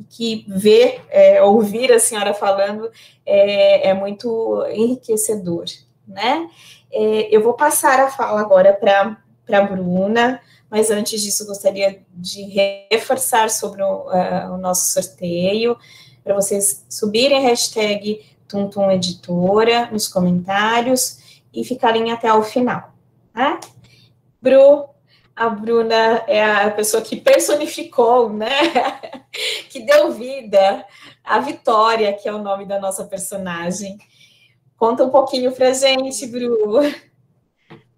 que ouvir a senhora falando é muito enriquecedor, né. Eu vou passar a fala agora para a Bruna, mas antes disso gostaria de reforçar sobre o nosso sorteio, para vocês subirem a hashtag Tum Editora nos comentários e ficarem até o final, tá? A Bruna é a pessoa que personificou, né, que deu vida à Vitória, que é o nome da nossa personagem. Conta um pouquinho para a gente, Bru.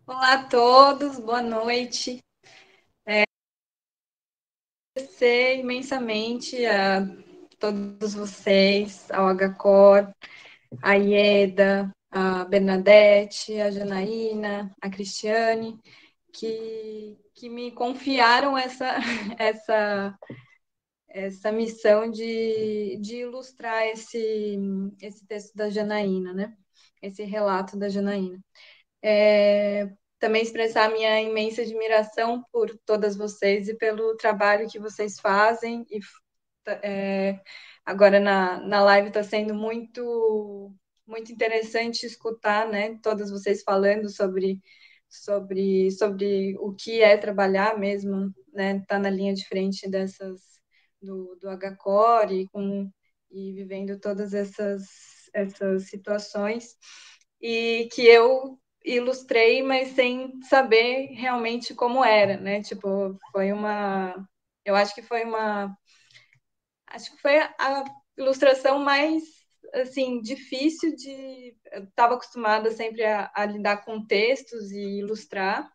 Olá a todos, boa noite. Agradecer imensamente a todos vocês, ao HCOR, a Ieda, a Bernadette, a Janaína, a Cristiane, que me confiaram essa missão de ilustrar esse texto da Janaína, né? Esse relato da Janaína. Também expressar a minha imensa admiração por todas vocês e pelo trabalho que vocês fazem. E agora na live está sendo muito, muito interessante escutar, né, todas vocês falando sobre o que é trabalhar mesmo, né, tá na linha de frente do HCOR e vivendo todas essas situações, e que eu ilustrei, mas sem saber realmente como era, né? Tipo, eu acho que foi a ilustração mais, assim, difícil eu estava acostumada sempre a lidar com textos e ilustrar,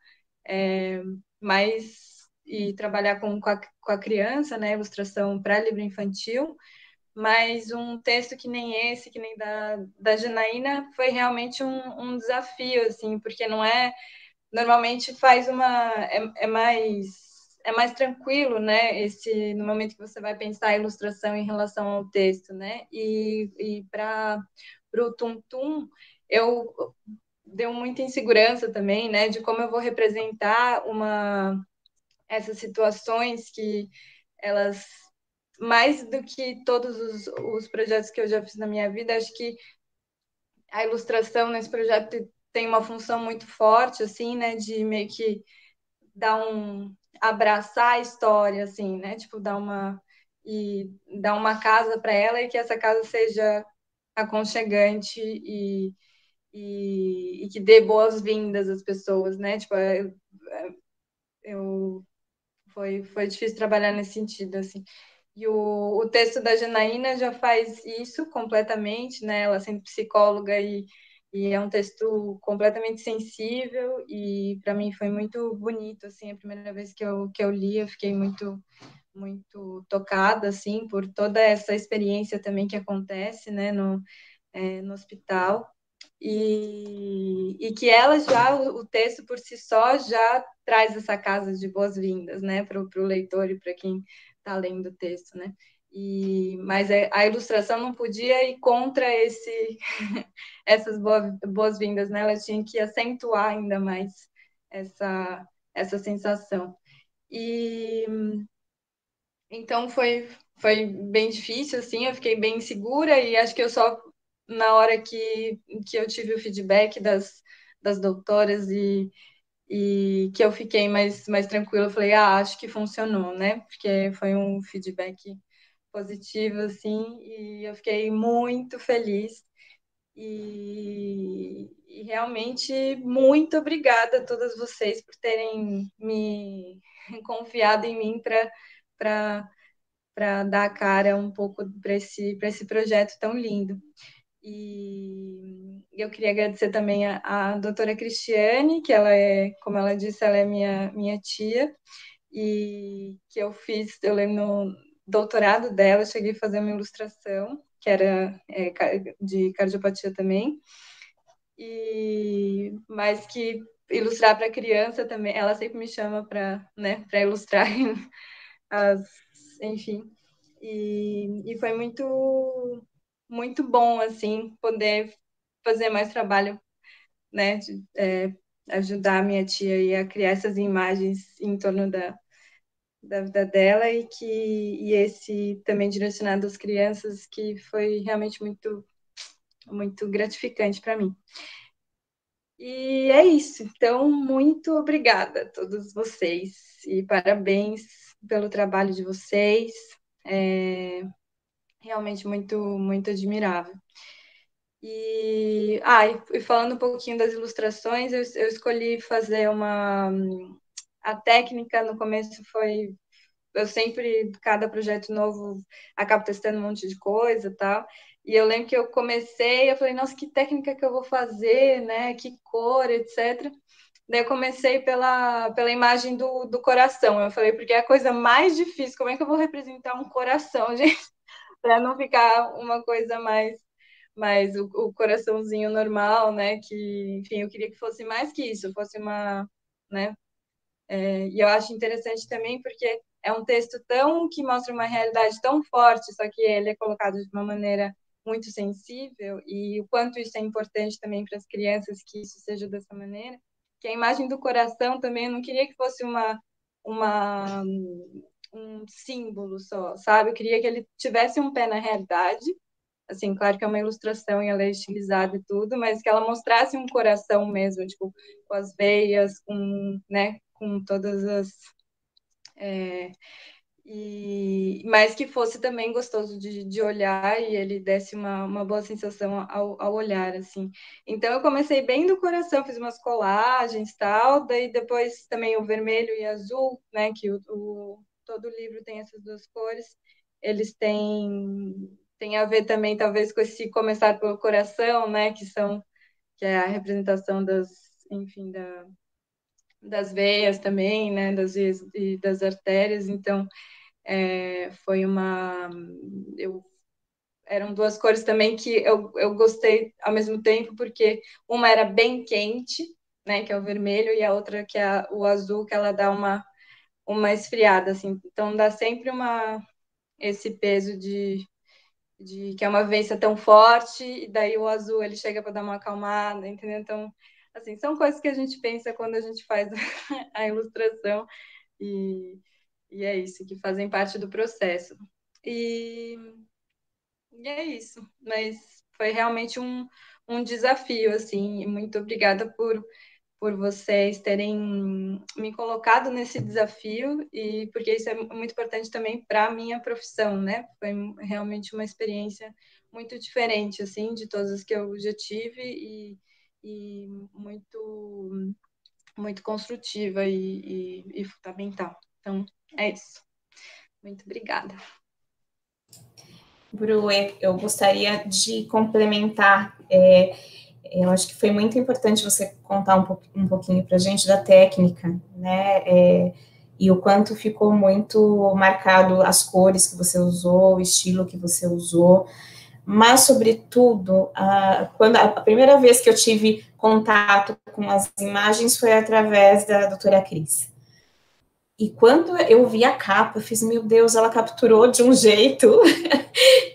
e trabalhar com a criança, né? Ilustração para livro infantil, mas um texto que nem esse, que nem da Janaína, foi realmente um desafio, assim, porque não é... Normalmente é mais tranquilo, né, no momento que você vai pensar a ilustração em relação ao texto, né, e para o Tum-Tum, eu deu muita insegurança também, né, de como eu vou representar essas situações que elas, mais do que todos os projetos que eu já fiz na minha vida, acho que a ilustração nesse projeto tem uma função muito forte, assim, né, de meio que abraçar a história, assim, né, tipo, dar uma casa para ela e que essa casa seja aconchegante e que dê boas-vindas às pessoas, né, tipo, foi difícil trabalhar nesse sentido, assim. E o texto da Janaína já faz isso completamente, né? Ela sendo psicóloga e é um texto completamente sensível, e para mim foi muito bonito, assim, a primeira vez que eu li, eu fiquei muito, muito tocada, assim, por toda essa experiência também que acontece, né, no hospital. E que ela já, o texto por si só, já traz essa casa de boas-vindas, né, para o leitor e para quem está lendo o texto, né? Mas a ilustração não podia ir contra essas boas-vindas, né? Ela tinha que acentuar ainda mais essa sensação. Então foi bem difícil, assim, eu fiquei bem insegura, e acho que eu só, na hora que eu tive o feedback das doutoras e que eu fiquei mais tranquila, eu falei, acho que funcionou, né? Porque foi um feedback positivo, assim, e eu fiquei muito feliz. E realmente muito obrigada a todas vocês por terem me confiado em mim para dar a cara um pouco para esse projeto tão lindo. E eu queria agradecer também a doutora Cristiane, que ela é, como ela disse, ela é minha tia, e que eu lembro no doutorado dela, cheguei a fazer uma ilustração, que era de cardiopatia também, mas que ilustrar para criança também, ela sempre me chama para, né, para ilustrar enfim, e foi muito bom, assim, poder fazer mais trabalho, né, de ajudar a minha tia a criar essas imagens em torno da vida dela, e esse também direcionado às crianças, que foi realmente muito gratificante para mim. E é isso. Então, muito obrigada a todos vocês e parabéns pelo trabalho de vocês. É realmente muito admirável. E falando um pouquinho das ilustrações, eu escolhi fazer a técnica no começo foi eu sempre, cada projeto novo, acabo testando um monte de coisa e tal. E eu lembro que eu comecei, eu falei, nossa, que técnica que eu vou fazer, né? Que cor, etc. Daí eu comecei pela imagem do coração. Eu falei, porque é a coisa mais difícil, como é que eu vou representar um coração, gente? Para não ficar uma coisa mais o coraçãozinho normal, né? Que, enfim, eu queria que fosse mais que isso, fosse né? E eu acho interessante também porque é um texto que mostra uma realidade tão forte, só que ele é colocado de uma maneira muito sensível, e o quanto isso é importante também para as crianças que isso seja dessa maneira, que a imagem do coração também, eu não queria que fosse um símbolo só, sabe? Eu queria que ele tivesse um pé na realidade, assim, claro que é uma ilustração e ela é estilizada e tudo, mas que ela mostrasse um coração mesmo, tipo, com as veias, né, com todas as... mas que fosse também gostoso de olhar e ele desse uma boa sensação ao olhar, assim. Então, eu comecei bem do coração, fiz umas colagens e tal, daí depois também o vermelho e azul, né, que todo o livro tem essas duas cores, eles têm a ver também, talvez, com esse começar pelo coração, né, que é a representação enfim, das veias também, né, das veias e das artérias. Então, eram duas cores também que eu gostei ao mesmo tempo, porque uma era bem quente, né, que é o vermelho, e a outra que é o azul, que ela dá uma esfriada, assim. Então, dá sempre esse peso de que é uma vivência tão forte, e daí o azul ele chega para dar uma acalmada, entendeu? Então, assim, são coisas que a gente pensa quando a gente faz a ilustração, e é isso, que fazem parte do processo. E é isso, mas foi realmente um desafio, assim, e muito obrigada por vocês terem me colocado nesse desafio, e porque isso é muito importante também para a minha profissão, né? Foi realmente uma experiência muito diferente, assim, de todas as que eu já tive, e muito construtiva e fundamental. Então, é isso. Muito obrigada. Bru, eu gostaria de complementar. Eu acho que foi muito importante você contar um pouquinho para a gente da técnica, né? E o quanto ficou muito marcado as cores que você usou, o estilo que você usou, mas, sobretudo, quando a primeira vez que eu tive contato com as imagens foi através da doutora Cris. E quando eu vi a capa, eu fiz, meu Deus, ela capturou de um jeito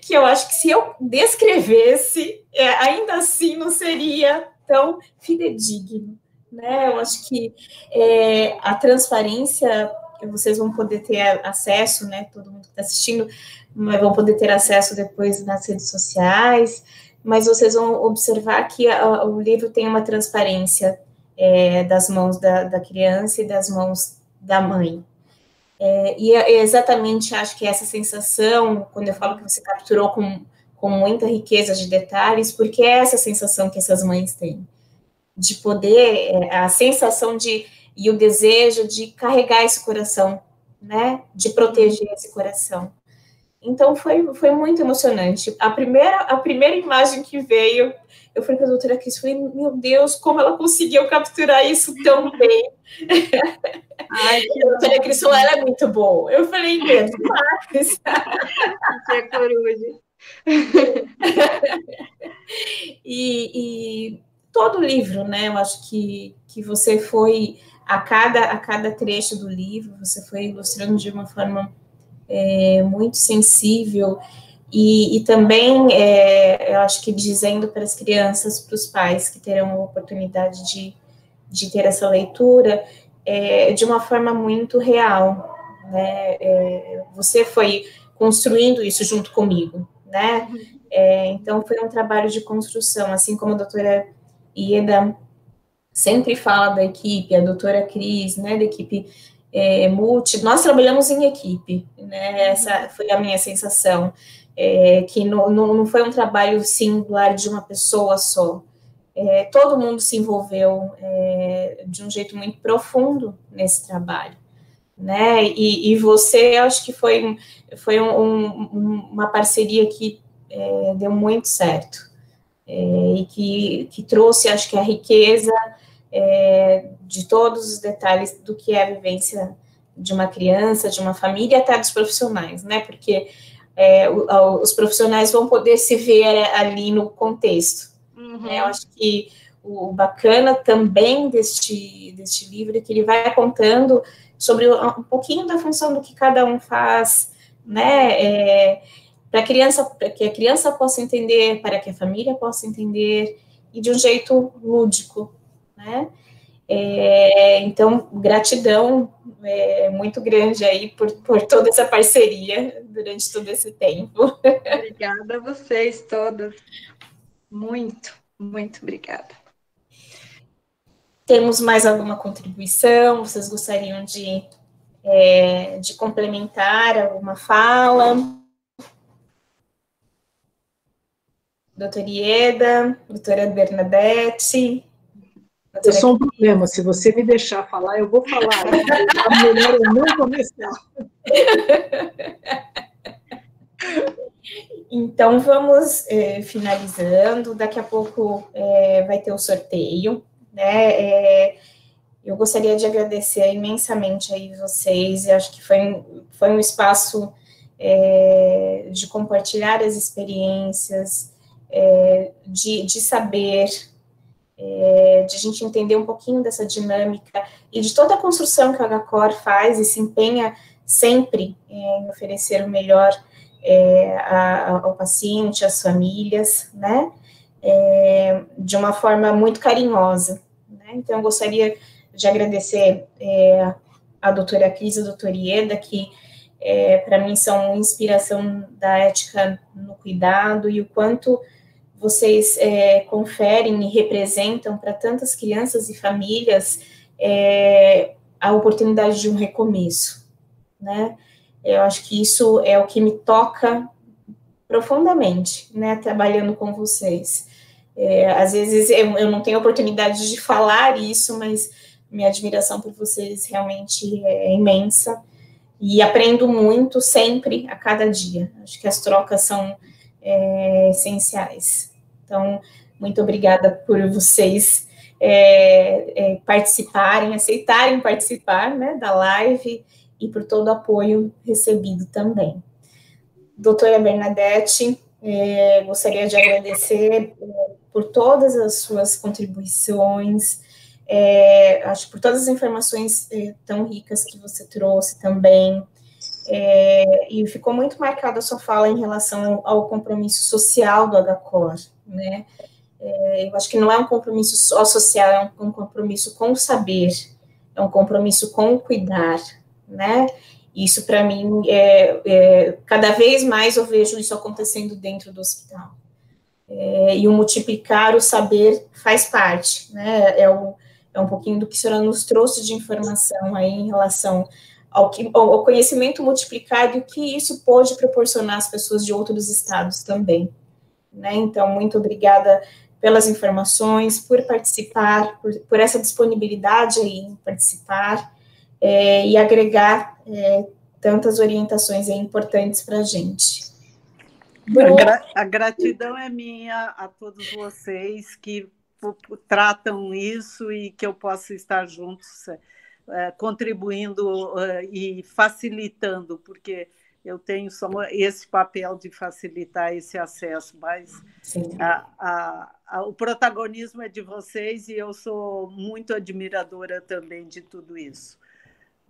que eu acho que se eu descrevesse, ainda assim não seria tão fidedigno, né? Eu acho que a transparência, vocês vão poder ter acesso, né? Todo mundo que está assistindo vão poder ter acesso depois nas redes sociais, mas vocês vão observar que o livro tem uma transparência das mãos da criança e das mãos da mãe. E é exatamente, acho que essa sensação, quando eu falo que você capturou com muita riqueza de detalhes, porque é essa sensação que essas mães têm, de poder, a sensação e o desejo de carregar esse coração, né, de proteger esse coração. Então, foi muito emocionante. A primeira imagem que veio, eu falei para a doutora Cris, falei, meu Deus, como ela conseguiu capturar isso tão bem. Ai, que a doutora Cris falou, ela é muito boa. Eu falei, mesmo, demais. Que é coruja. E todo o livro, né, eu acho que você foi, a cada trecho do livro, você foi ilustrando de uma forma muito sensível, e também, eu acho que dizendo para as crianças, para os pais que terão a oportunidade de ter essa leitura, de uma forma muito real, né? Você foi construindo isso junto comigo, né? Então, foi um trabalho de construção, assim como a doutora Ieda sempre fala da equipe, a doutora Cris, né, da equipe multi, nós trabalhamos em equipe, né, essa foi a minha sensação, que não foi um trabalho singular de uma pessoa só, todo mundo se envolveu de um jeito muito profundo nesse trabalho, né, e você, acho que foi uma parceria que deu muito certo, e que trouxe, acho que a riqueza de todos os detalhes do que é a vivência de uma criança, de uma família, até dos profissionais, né, porque os profissionais vão poder se ver ali no contexto. Eu acho que o bacana também deste livro é que ele vai contando sobre um pouquinho da função do que cada um faz, né, para que a criança possa entender, para que a família possa entender, e de um jeito lúdico, né? Então, gratidão muito grande aí por toda essa parceria durante todo esse tempo. Obrigada a vocês todas. Muito, muito obrigada. Temos mais alguma contribuição? Vocês gostariam de complementar alguma fala? Doutora Ieda, doutora Bernadette. Eu sou um problema, se você me deixar falar, eu vou falar. É melhor eu não começar. Então, vamos finalizando. Daqui a pouco vai ter o sorteio, né? Eu gostaria de agradecer imensamente aí vocês. Eu acho que foi um espaço de compartilhar as experiências, de saber, de a gente entender um pouquinho dessa dinâmica e de toda a construção que a HCOR faz e se empenha sempre em oferecer o melhor ao paciente, às famílias, né, de uma forma muito carinhosa, né? Então, eu gostaria de agradecer a doutora Cris e a doutora Ieda, que para mim são inspiração da ética no cuidado, e o quanto vocês conferem e representam para tantas crianças e famílias a oportunidade de um recomeço, né? Eu acho que isso é o que me toca profundamente, né, trabalhando com vocês. Às vezes eu não tenho oportunidade de falar isso, mas minha admiração por vocês realmente é imensa, e aprendo muito sempre, a cada dia. Acho que as trocas são essenciais. Então, muito obrigada por vocês participarem, aceitarem participar, né, da live, e por todo o apoio recebido também. Doutora Bernadette, gostaria de agradecer por todas as suas contribuições, acho por todas as informações tão ricas que você trouxe também, e ficou muito marcada a sua fala em relação ao compromisso social do HCOR, né? Eu acho que não é um compromisso só social, é um compromisso com o saber, é um compromisso com o cuidar, né? Isso, para mim, cada vez mais eu vejo isso acontecendo dentro do hospital. E o multiplicar o saber faz parte, né? É um pouquinho do que a senhora nos trouxe de informação aí em relação ao conhecimento multiplicado e o que isso pode proporcionar às pessoas de outros estados também. Né? Então, muito obrigada pelas informações, por participar, por essa disponibilidade aí em participar e agregar tantas orientações importantes para a gente. A gratidão é minha a todos vocês que tratam isso e que eu possa estar juntos, contribuindo e facilitando, porque eu tenho só esse papel de facilitar esse acesso, mas o protagonismo é de vocês e eu sou muito admiradora também de tudo isso.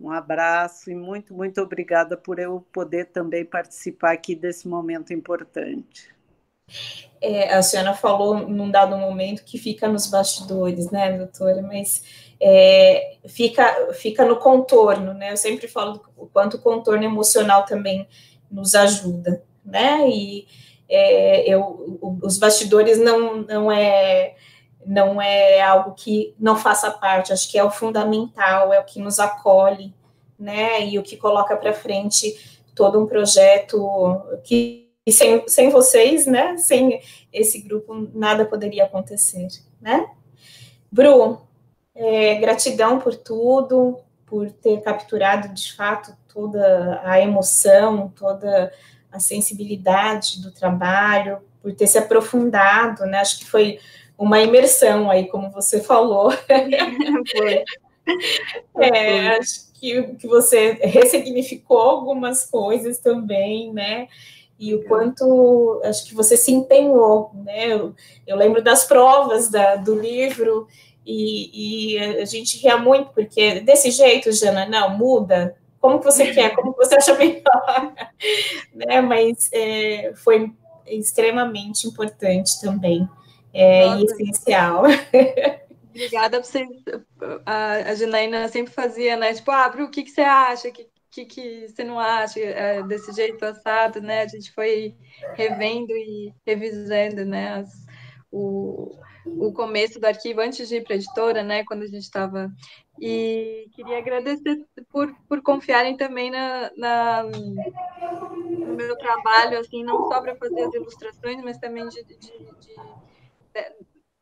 Um abraço e muito, muito obrigada por eu poder também participar aqui desse momento importante. A senhora falou num dado momento que fica nos bastidores, né, doutora? Mas fica no contorno, né? Eu sempre falo o quanto o contorno emocional também nos ajuda, né? E os bastidores não é algo que não faça parte, acho que é o fundamental, é o que nos acolhe, né, e o que coloca para frente todo um projeto que sem vocês, né, sem esse grupo, nada poderia acontecer, né. Bru, gratidão por tudo, por ter capturado, de fato, toda a emoção, toda a sensibilidade do trabalho, por ter se aprofundado, né, acho que foi uma imersão aí, como você falou. Foi. Acho que você ressignificou algumas coisas também, né, e o quanto, acho que você se empenhou, né, eu lembro das provas do livro, e a gente ria muito, porque desse jeito, Jana, não, muda, como que você quer, como que você acha melhor, né, mas foi extremamente importante também, e essencial. Obrigada por você. A Janaína sempre fazia, né? Tipo, Bru, o que você acha? O que você não acha desse jeito assado, né? A gente foi revendo e revisando, né? O começo do arquivo antes de ir para a editora, né? Quando a gente estava. E queria agradecer por confiarem também no meu trabalho, assim, não só para fazer as ilustrações, mas também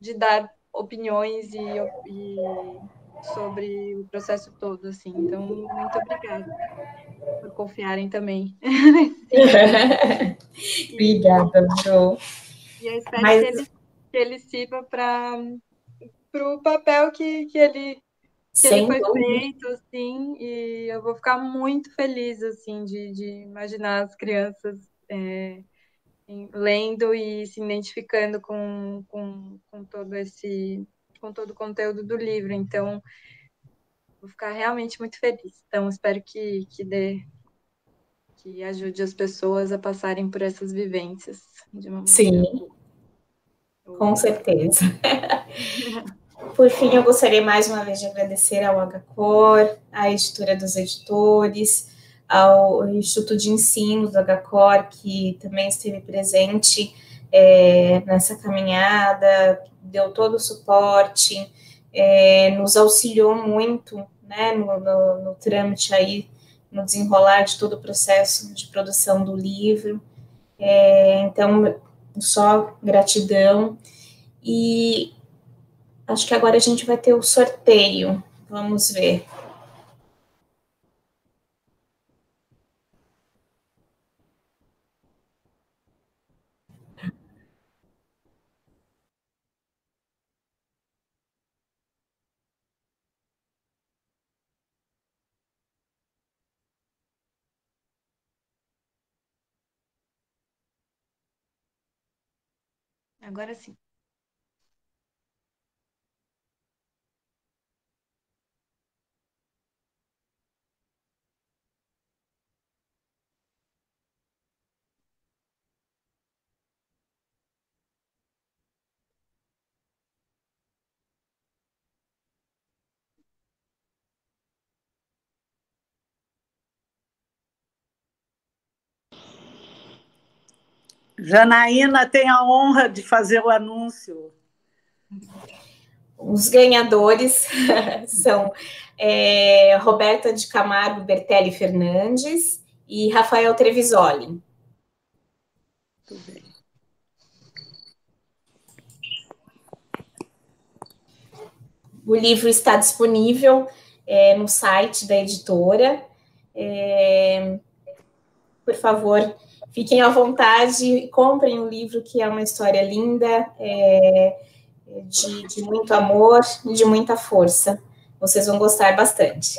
de dar opiniões e sobre o processo todo, assim. Então, muito obrigada por confiarem também. Obrigada, Jo. E eu espero que ele sirva para o papel que ele foi feito, assim, e eu vou ficar muito feliz, assim, de imaginar as crianças lendo e se identificando com todo o conteúdo do livro. Então, vou ficar realmente muito feliz. Então, espero que ajude as pessoas a passarem por essas vivências de uma maneira. Sim, com certeza. Por fim, eu gostaria mais uma vez de agradecer ao HCOR, à Editora dos Editores, ao Instituto de Ensino do HCOR, que também esteve presente nessa caminhada, deu todo o suporte, nos auxiliou muito, né, no trâmite aí, no desenrolar de todo o processo de produção do livro. Então, só gratidão. E acho que agora a gente vai ter o sorteio. Vamos ver. Agora sim. Janaína tem a honra de fazer o anúncio. Os ganhadores são Roberta de Camargo Bertelli Fernandes e Rafael Trevisoli. Tudo bem. O livro está disponível no site da editora. Por favor, fiquem à vontade e comprem o livro, que é uma história linda, de muito amor e de muita força. Vocês vão gostar bastante.